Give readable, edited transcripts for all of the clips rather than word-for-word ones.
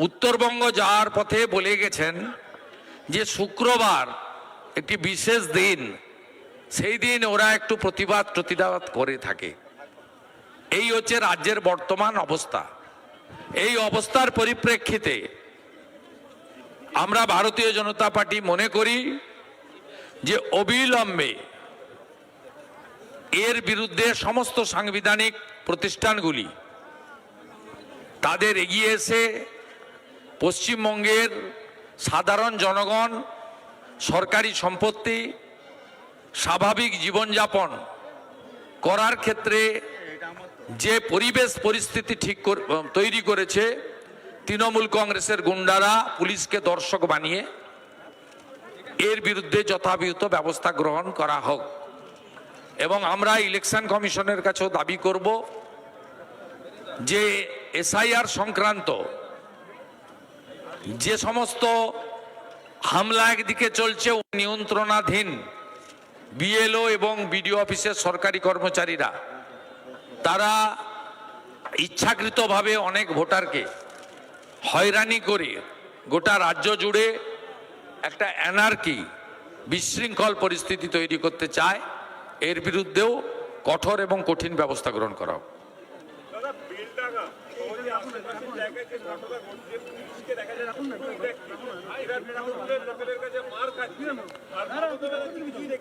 উত্তরবঙ্গ যাওয়ার পথে বলে গেছেন যে শুক্রবার একটি বিশেষ দিন, সেই দিন ওরা একটু প্রতিবাদ করে থাকে। এই হচ্ছে রাজ্যের বর্তমান অবস্থা। এই অবস্থার পরিপ্রেক্ষিতে আমরা ভারতীয় জনতা পার্টি মনে করি যে অবিলম্বে এর বিরুদ্ধে সমস্ত সাংবিধানিক প্রতিষ্ঠানগুলি তাদের এগিয়ে এসে পশ্চিমবঙ্গের সাধারণ জনগণ সরকারি সম্পত্তি স্বাভাবিক জীবনযাপন করার ক্ষেত্রে যে পরিবেশ পরিস্থিতি তৈরি করেছে তৃণমূল কংগ্রেসের গুন্ডারা পুলিশকে দর্শক বানিয়ে, এর বিরুদ্ধে যথাযথ ব্যবস্থা গ্রহণ করা হোক। এবং আমরা ইলেকশন কমিশনের কাছেও দাবি করব যে এসআইআর সংক্রান্ত যে সমস্ত হামলা একদিকে চলছে নিয়ন্ত্রণাধীন বিএলও এবং বিডিও অফিসের সরকারি কর্মচারীরা তারা ইচ্ছাকৃতভাবে অনেক ভোটারকে হয়রানি করে গোটা রাজ্য জুড়ে একটা অ্যানার্কি বিশৃঙ্খল পরিস্থিতি তৈরি করতে চায়। এর বিরুদ্ধেও কঠোর এবং কঠিন ব্যবস্থা গ্রহণ করা হোক।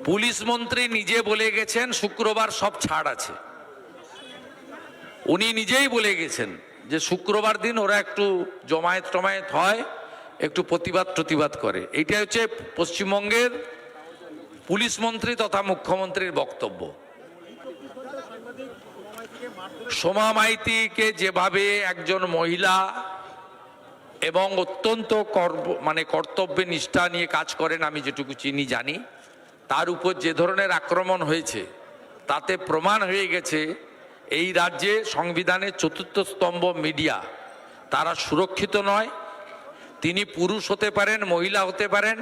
পুলিশ মন্ত্রী নিজে বলে গেছেন শুক্রবার সব ছাড় আছে। উনি নিজেই বলে গেছেন যে শুক্রবার দিন ওরা একটু জমায়েত হয়, একটু প্রতিবাদ করে। এইটা হচ্ছে পশ্চিমবঙ্গের পুলিশ মন্ত্রী তথা মুখ্যমন্ত্রীর বক্তব্য। সোমা মাইতিকে যেভাবে একজন মহিলা এবং অত্যন্ত কর্তব্য নিষ্ঠা নিয়ে কাজ করেন, আমি যেটুকু চিনি জানি, তার উপর যে ধরনের আক্রমণ হয়েছে তাতে প্রমাণ হয়ে গেছে এই রাজ্যে সংবিধানের চতুর্থ স্তম্ভ মিডিয়া তারা সুরক্ষিত নয়। তিনি পুরুষ হতে পারেন, মহিলা হতে পারেন,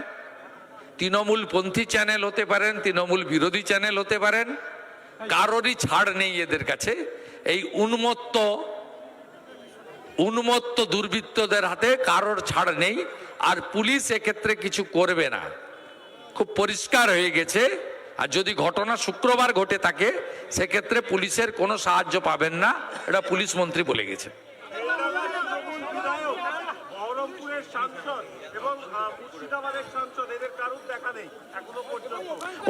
তৃণমূলপন্থী চ্যানেল হতে পারেন, তৃণমূল বিরোধী চ্যানেল হতে পারেন, কারোরই ছাড় নেই এদের কাছে। এই উন্মত্ত দুর্বৃত্তদের হাতে কারোর ছাড় নেই, আর পুলিশ এক্ষেত্রে কিছু করবে না, খুব পরিষ্কার হয়ে গেছে। আর যদি ঘটনা শুক্রবার ঘটে থাকে সেক্ষেত্রে পুলিশের কোনো সাহায্য পাবেন না, এটা পুলিশ মন্ত্রী বলে গেছে।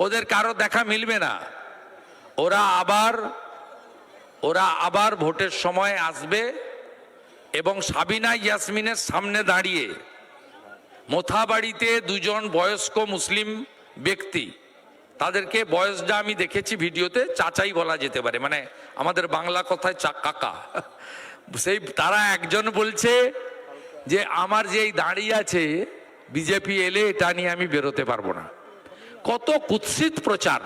ওদের কারো দেখা মিলবে না। ওরা আবার ভোটের সময় আসবে এবং সাবিনা ইয়াসমিনের সামনে দাঁড়িয়ে মোথাবাড়িতে দুজন বয়স্ক মুসলিম ব্যক্তি, তাদেরকে বয়সটা আমি দেখেছি ভিডিওতে, চাচাই বলা যেতে পারে, মানে আমাদের বাংলা কথায় কাকা, সেই তারা একজন বলছে যে আমার যেই দাঁড়িয়ে আছে বিজেপি এলে এটা নিয়ে আমি বেরোতে পারবো না। কত কুৎসিত প্রচার!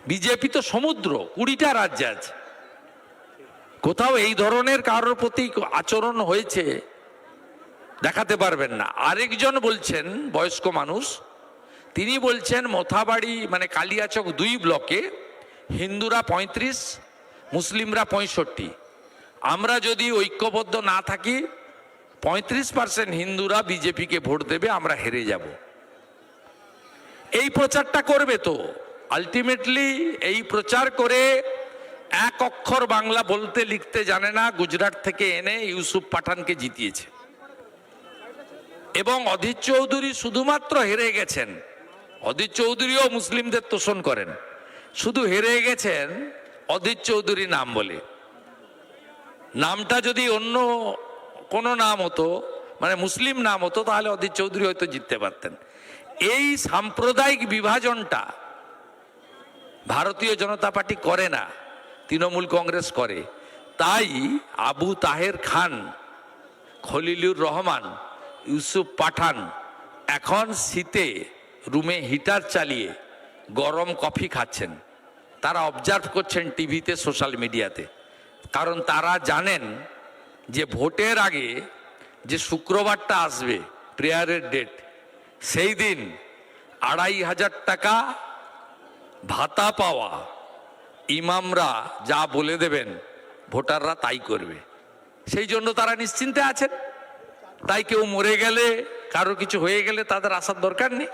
বিজেপি তো সমুদ্র, 20টা রাজ্যে আছে, কোথাও এই ধরনের কারোর প্রতি আচরণ হয়েছে দেখাতে পারবেন না। আরেকজন বলছেন বয়স্ক মানুষ, তিনি বলছেন মোথাবাড়ি মানে কালিয়াচক 2 ব্লকে হিন্দুরা 35, মুসলিমরা 65। আমরা যদি ঐক্যবদ্ধ না থাকি 35% হিন্দুরা বিজেপিকে ভোট দেবে, আমরা হেরে যাব। এই প্রচারটা করবে তো আলটিমেটলি এই প্রচার করে এক অক্ষর বাংলা বলতে লিখতে জানে না গুজরাট থেকে এনে ইউসুফ পাঠানকে জিতিয়েছে। এবং অধীর চৌধুরী শুধুমাত্র হেরে গেছেন, অধীর চৌধুরীও মুসলিমদের তোষণ করেন, শুধু হেরে গেছেন অধীর চৌধুরী নাম বলে। নামটা যদি অন্য কোনো নাম হতো, মানে মুসলিম নাম হতো, তাহলে অধীর চৌধুরী হয়তো জিততে পারতেন। এই সাম্প্রদায়িক বিভাজনটা ভারতীয় জনতা পার্টি করে না, তৃণমূল কংগ্রেস করে। তাই আবু তাহের খান, খলিলুর রহমান, ইউসুফ পাঠান এখন শীতে রুমে হিটার চালিয়ে গরম কফি খাচ্ছেন। তারা অবজার্ভ করছেন টিভিতে, সোশ্যাল মিডিয়াতে, কারণ তারা জানেন যে ভোটের আগে যে শুক্রবারটা আসবে প্রেয়ারের ডেট, সেই দিন 2500 টাকা ভাতা পাওয়া ইমামরা যা বলে দেবেন ভোটাররা তাই করবে। সেই জন্য তারা নিশ্চিন্তে আছেন। তাই কেউ মরে গেলে, কারো কিছু হয়ে গেলে তাদের আসার দরকার নেই।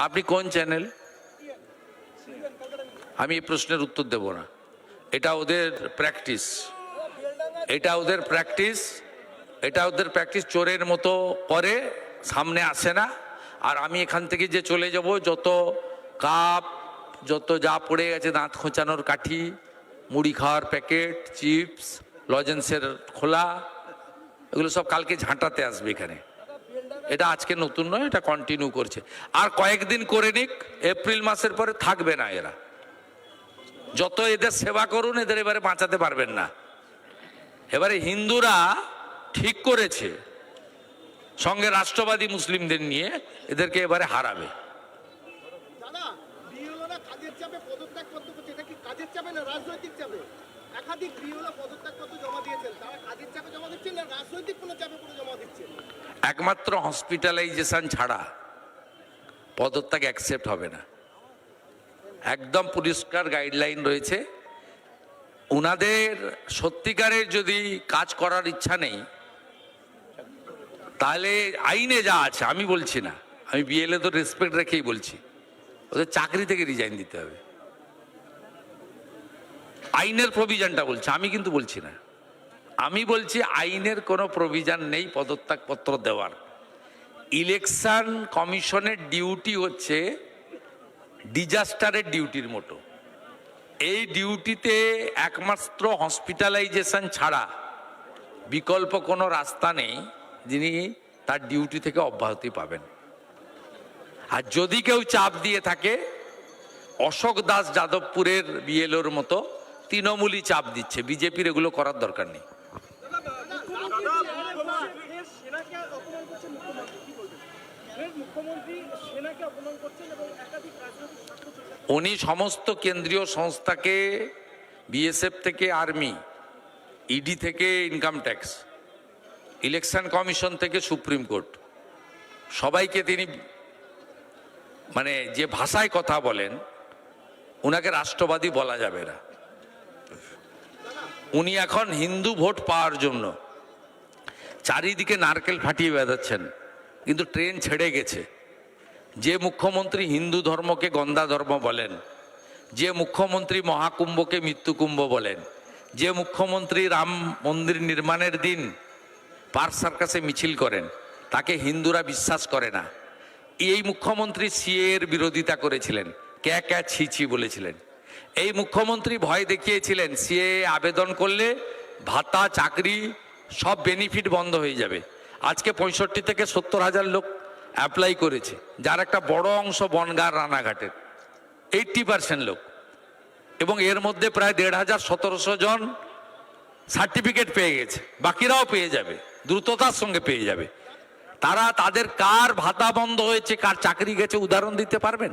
আপনি কোন চ্যানেল? আমি এই প্রশ্নের উত্তর দেব না। এটা ওদের প্র্যাকটিস, এটা ওদের প্র্যাকটিস, এটা ওদের প্র্যাকটিস। চোরের মতো পরে সামনে আসে না। আর আমি এখান থেকে যে চলে যাব, যত কাপ, যত যা পড়ে গেছে, দাঁত খোঁচানোর কাঠি, মুড়ি খাওয়ার প্যাকেট, চিপস, লজেন্সের খোলা, এগুলো সব কালকে ঝাঁটাতে আসবে এখানে। এটা আজকে নতুন নয়, এটা কন্টিনিউ করছে। আর কয়েকদিন করে নিক, এপ্রিল মাসের পরে থাকবে না এরা। যত এদের সেবা করুন, এদের এবারে বাঁচাতে পারবেন না। এবারে হিন্দুরা ঠিক করেছে সঙ্গে রাষ্ট্রবাদী মুসলিমদের নিয়ে এদেরকে এবারে হারাবে। একমাত্র হসপিটালাইজেশন ছাড়া পদত্যাগ অ্যাকসেপ্ট হবে না। একদম পরিষ্কার গাইডলাইন রয়েছে। উনাদের সত্যিকারের যদি কাজ করার ইচ্ছা নেই, তাহলে আইনে যা আছে, আমি বলছি না, আমি বিএলএ তো রেসপেক্ট রেখেই বলছি, ওদের চাকরি থেকে রিজাইন দিতে হবে। আইনের প্রভিশনটা বলছি, আমি কিন্তু বলছি না। আমি বলছি আইনের কোনো প্রভিশন নেই পদত্যাগপত্র দেওয়ার। ইলেকশন কমিশনের ডিউটি হচ্ছে ডিজাস্টারের ডিউটির মতো। এই ডিউটিতে একমাত্র হসপিটালাইজেশন ছাড়া বিকল্প কোনো রাস্তা নেই যিনি তার ডিউটি থেকে অব্যাহতি পাবেন। আর যদি কেউ চাপ দিয়ে থাকে, অশোক দাস যাদবপুরের বিএলওর মতো তৃণমূলই চাপ দিচ্ছে, বিজেপির এগুলো করার দরকার নেই। উনি সমস্ত কেন্দ্রীয় সংস্থাকে, বিএসএফ থেকে আর্মি, ইডি থেকে ইনকাম ট্যাক্স, ইলেকশন কমিশন থেকে সুপ্রিম কোর্ট, সবাইকে তিনি মানে যে ভাষায় কথা বলেন, উনাকে রাষ্ট্রবাদী বলা যাবে না। উনি এখন হিন্দু ভোট পাওয়ার জন্য চারিদিকে নারকেল ফাটিয়ে বেড়াচ্ছেন, কিন্তু ট্রেন ছেড়ে গেছে। যে মুখ্যমন্ত্রী হিন্দু ধর্মকে গন্দা ধর্ম বলেন, যে মুখ্যমন্ত্রী মহাকুম্ভকে মৃত্যুকুম্ভ বলেন, যে মুখ্যমন্ত্রী রাম মন্দির নির্মাণের দিন পার্ক সার্কাসে মিছিল করেন, তাকে হিন্দুরা বিশ্বাস করে না। এই মুখ্যমন্ত্রী সিএ এর বিরোধিতা করেছিলেন, ক্যা ক্যা ছি ছি বলেছিলেন। এই মুখ্যমন্ত্রী ভয় দেখিয়েছিলেন সিএ আবেদন করলে ভাতা, চাকরি, সব বেনিফিট বন্ধ হয়ে যাবে। আজকে 65 থেকে 70 হাজার লোক অ্যাপ্লাই করেছে, যার একটা বড় অংশ বনগাঁ রানাঘাটের, 80% লোক। এবং এর মধ্যে প্রায় 1500-1700 জন সার্টিফিকেট পেয়ে গেছে, বাকিরাও পেয়ে যাবে, দ্রুততার সঙ্গে পেয়ে যাবে। তারা তাদের কার ভাতা বন্ধ হয়েছে, কার চাকরি গেছে উদাহরণ দিতে পারবেন?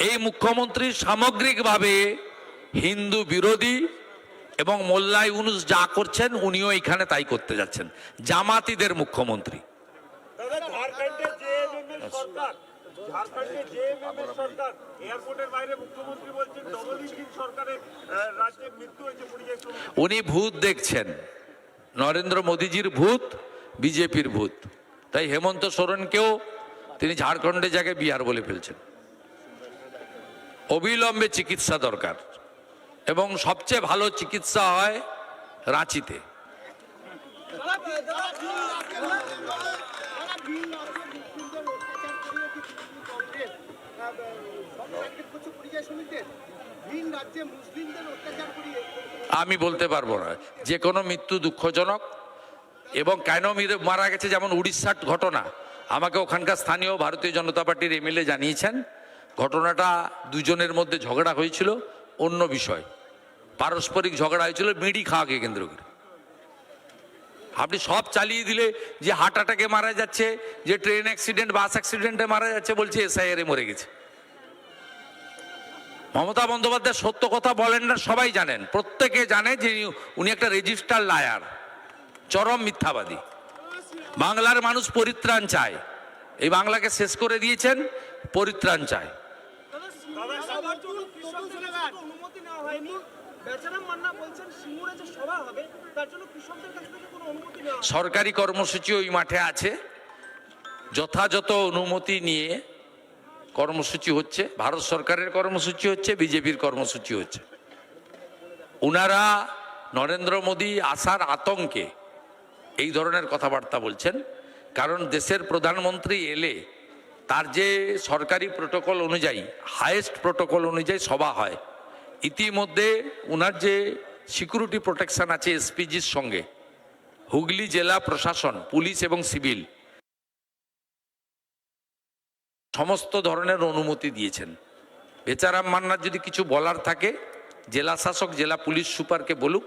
এই মুখ্যমন্ত্রী সামগ্রিকভাবে হিন্দু বিরোধী, এবং মোল্লা ইউনুস যা করছেন উনিও এখানে তাই করতে যাচ্ছেন। জামাতিদের মুখ্যমন্ত্রী। উনি ভূত দেখছেন, নরেন্দ্র মোদীজির ভূত, বিজেপির ভূত। তাই হেমন্ত সোরেনকেও তিনি ঝাড়খণ্ডের জায়গায় বিহার বলে ফেলছেন। অবিলম্বে চিকিৎসা দরকার, এবং সবচেয়ে ভালো চিকিৎসা হয় রাঁচিতে। আমি বলতে পারবো না, যে কোনো মৃত্যু দুঃখজনক, এবং কেন মারা গেছে, যেমন উড়িষ্যার ঘটনা, আমাকে ওখানকার স্থানীয় ভারতীয় জনতা পার্টির এমএলএ জানিয়েছেন ঘটনাটা দুজনের মধ্যে ঝগড়া হয়েছিল, অন্য বিষয়, পারস্পরিক ঝগড়া হয়েছিল বিড়ি খাওয়াকে কেন্দ্র করে। আপনি সব চালিয়ে দিলে, যে হার্ট অ্যাটাকে মারা যাচ্ছে, যে ট্রেন অ্যাক্সিডেন্ট, বাস অ্যাক্সিডেন্টে মারা যাচ্ছে, বলছে এসআইআর মরে গেছে। মমতা বন্দ্যোপাধ্যায় সত্য কথা বলেন না, সবাই জানেন, প্রত্যেকে জানে যে উনি একটা রেজিস্টার লায়ার, চরম মিথ্যাবাদী। বাংলার মানুষ পরিত্রাণ চায়, এই বাংলাকে শেষ করে দিয়েছেন, পরিত্রাণ চায়। অনুমতি নেওয়া হয়নি। বেচারাম মান্না বলছেন সিঙ্গুরে যে সভা হবে তার জন্য কৃষকদের কাছ থেকে কোনো অনুমতি নেওয়া হয়নি। সরকারি কর্মসূচি ওই মাঠে আছে, যথাযথ অনুমতি নিয়ে কর্মসূচি হচ্ছে, ভারত সরকারের কর্মসূচি হচ্ছে, বিজেপির কর্মসূচি হচ্ছে। ওনারা নরেন্দ্র মোদী আসার আতঙ্কে এই ধরনের কথাবার্তা বলছেন, কারণ দেশের প্রধানমন্ত্রী এলে তার যে সরকারি প্রোটোকল অনুযায়ী, হাইয়েস্ট প্রোটোকল অনুযায়ী সভা হয়। ইতিমধ্যে ওনার যে সিকিউরিটি প্রোটেকশন আছে এসপিজির সঙ্গে, হুগলি জেলা প্রশাসন, পুলিশ এবং সিভিল সমস্ত ধরনের অনুমতি দিয়েছেন। বেচারাম মান্নার যদি কিছু বলার থাকে জেলা শাসক জেলা পুলিশ সুপারকে বলুক,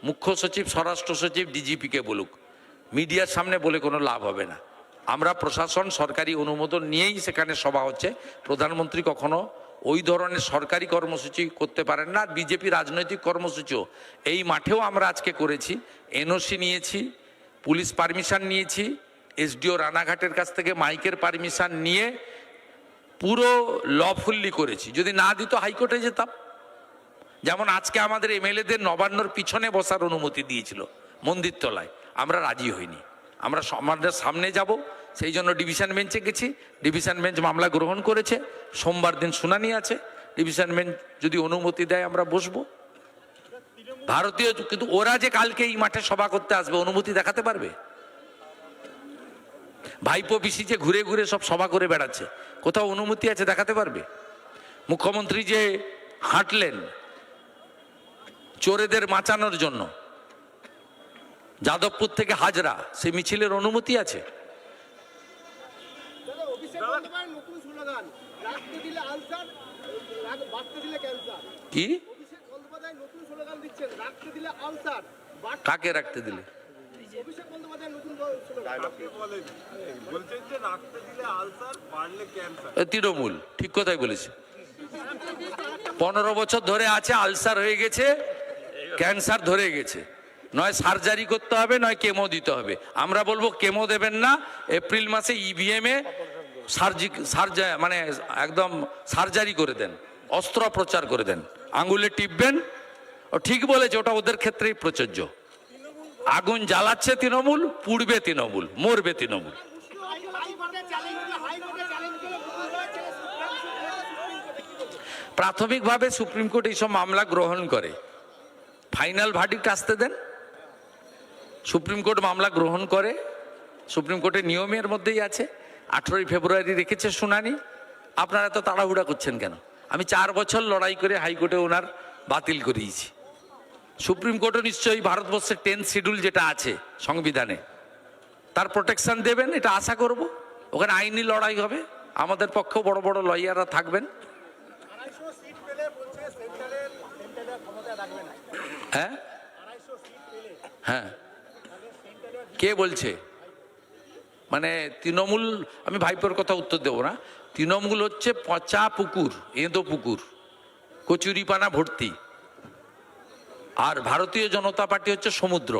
মুখ্য সচিব স্বরাষ্ট্র সচিব ডিজিপিকে বলুক, মিডিয়ার সামনে বলে কোনো লাভ হবে না। আমরা প্রশাসন সরকারি অনুমোদন নিয়েই সেখানে সভা হচ্ছে। প্রধানমন্ত্রী কখনো ওই ধরনের সরকারি কর্মসূচি করতে পারেন না। বিজেপি রাজনৈতিক কর্মসূচিও এই মাঠেও আমরা আজকে করেছি, এনওসি নিয়েছি, পুলিশ পারমিশন নিয়েছি, এসডিও রানাঘাটের কাছ থেকে মাইকের পারমিশন নিয়ে পুরো লফুল্লি করেছি। যদি না দিত হাইকোর্টে যেতাম। যেমন আজকে আমাদের এমএলএদের নবান্নর পিছনে বসার অনুমতি দিয়েছিল মন্দির তলায়, আমরা রাজি হইনি। আমরা আমাদের সামনে যাব, সেই জন্য ডিভিশন বেঞ্চে গেছি। ডিভিশন বেঞ্চ মামলা গ্রহণ করেছে, সোমবার দিন শুনানি আছে। ডিভিশন বেঞ্চ যদি অনুমতি দেয় আমরা বসবো। ভারতীয়, কিন্তু ওরা যে কালকে এই মাঠে সভা করতে আসবে অনুমতি দেখাতে পারবে? ভাইপো পিসি যে ঘুরে ঘুরে সব সভা করে বেড়াচ্ছে, কোথাও অনুমতি আছে দেখাতে পারবে? মুখ্যমন্ত্রী যে হাঁটলেন চোরেদের বাঁচানোর জন্য যাদবপুর থেকে হাজরা, সেই মিছিলের অনুমতি আছে? কি কাকে রাখতে দিলে? তৃণমূল ঠিক কথাই বলেছে। 15 বছর ধরে আছে, আলসার হয়ে গেছে, ক্যান্সার ধরে গেছে, নয় সার্জারি করতে হবে নয় কেমো দিতে হবে। আমরা বলবো কেমো দেবেন না, এপ্রিল মাসে ইভিএম এ মানে একদম সার্জারি করে দেন, অস্ত্রোপচার করে দেন, আঙ্গুলে টিপবেন। ও ঠিক বলেছে, ওটা ওদের ক্ষেত্রেই প্রযোজ্য। আগুন জ্বালাচ্ছে তৃণমূল, পুড়বে তৃণমূল, মরবে তৃণমূল। প্রাথমিকভাবে সুপ্রিম কোর্ট এইসব মামলা গ্রহণ করে, ফাইনাল ভার্ডিক্ট আসতে দেন। সুপ্রিম কোর্ট মামলা গ্রহণ করে, সুপ্রিম কোর্টের নিয়মের মধ্যেই আছে। 18 ফেব্রুয়ারি রেখেছে শুনানি। আপনারা তো তাড়াহুড়া করছেন কেন? আমি 4 বছর লড়াই করে হাইকোর্টে ওনার বাতিল করিয়েছি। সুপ্রিম কোর্টও নিশ্চয়ই ভারতবর্ষের 10th শিডিউল যেটা আছে সংবিধানে, তার প্রোটেকশন দেবেন, এটা আশা করব। ওখানে আইনি লড়াই হবে, আমাদের পক্ষেও বড় বড় লয়াররা থাকবেন। হ্যাঁ হ্যাঁ, কে বলছে? মানে তৃণমূল, আমি ভাইপোর কথা উত্তর দেবো না। তৃণমূল হচ্ছে পচা পুকুর, এঁদো পুকুর, কচুরিপানা ভর্তি। আর ভারতীয় জনতা পার্টি হচ্ছে সমুদ্র।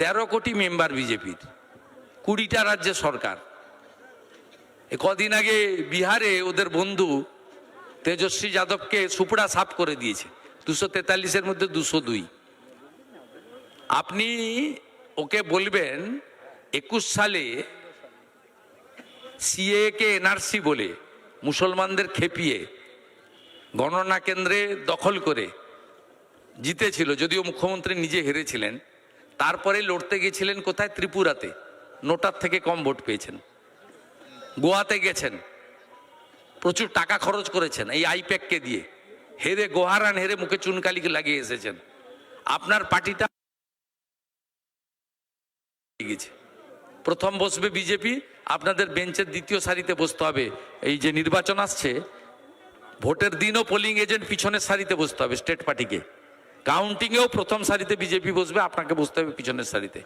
13 কোটি মেম্বার বিজেপির, 20টা রাজ্যে সরকার। কদিন আগে বিহারে ওদের বন্ধু তেজস্বী যাদবকে সুপড়া সাফ করে দিয়েছে, 243-এর মধ্যে 202। আপনি ওকে বলবেন 21 সালে সিএ কে এনআরসি বলে মুসলমানদের খেপিয়ে গণনা কেন্দ্রে দখল করে জিতেছিল, যদিও মুখ্যমন্ত্রী নিজে হেরেছিলেন। তারপরে লড়তে গেছিলেন কোথায়? ত্রিপুরাতে, নোটার থেকে কম ভোট পেয়েছেন। গোয়াতে গেছেন, প্রচুর টাকা খরচ করেছেন এই আইপ্যাককে দিয়ে, হেরে গোহারান হেরে মুখে চুনকালিকে লাগিয়ে এসেছেন। আপনার পার্টিটা গেছে, প্রথম বসবে বিজেপি, আপনাদের বেঞ্চের দ্বিতীয় সারিতে বসতে হবে। এই যে নির্বাচন আসছে, ভোটের দিনও পোলিং এজেন্ট পিছনের সারিতে বসতে হবে স্টেট পার্টিকে, কাউন্টিংয়েও প্রথম সারিতে বিজেপি বসবে, আপনাকে বসতে হবে পিছনের সারিতে।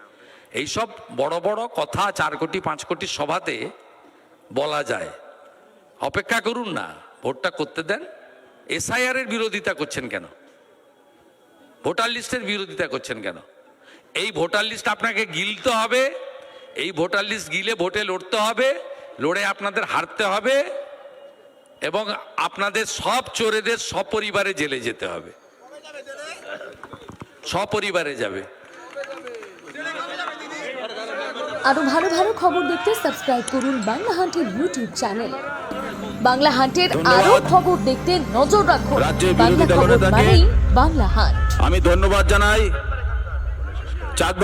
এইসব বড় বড় কথা 4 কোটি 5 কোটি সভাতে বলা যায়। অপেক্ষা করুন না, ভোটটা করতে দেন। এসআইআর এর বিরোধিতা করছেন কেন? ভোটার লিস্টের বিরোধিতা করছেন কেন? এই ভোটার লিস্ট আপনাকে গিলতে হবে, এই ভোটার লিস্ট গিলে ভোটে লড়তে হবে, লড়ে আপনাদের হারতে হবে। এবং আপনাদের সব চোরেদের সপরিবারে জেলে যেতে হবে, সপরিবারে যাবে। আরো ভালো ভালো খবর দেখতে সাবস্ক্রাইব করুন বাংলা হান্টের ইউটিউব চ্যানেল। বাংলা হান্টের আরো খবর দেখতে নজর রাখুন রাজ্যের বাংলা বিরোধী খবর দলনেতাকে মানেই বাংলা হান্ট। আমি ধন্যবাদ জানাই। চাঁদ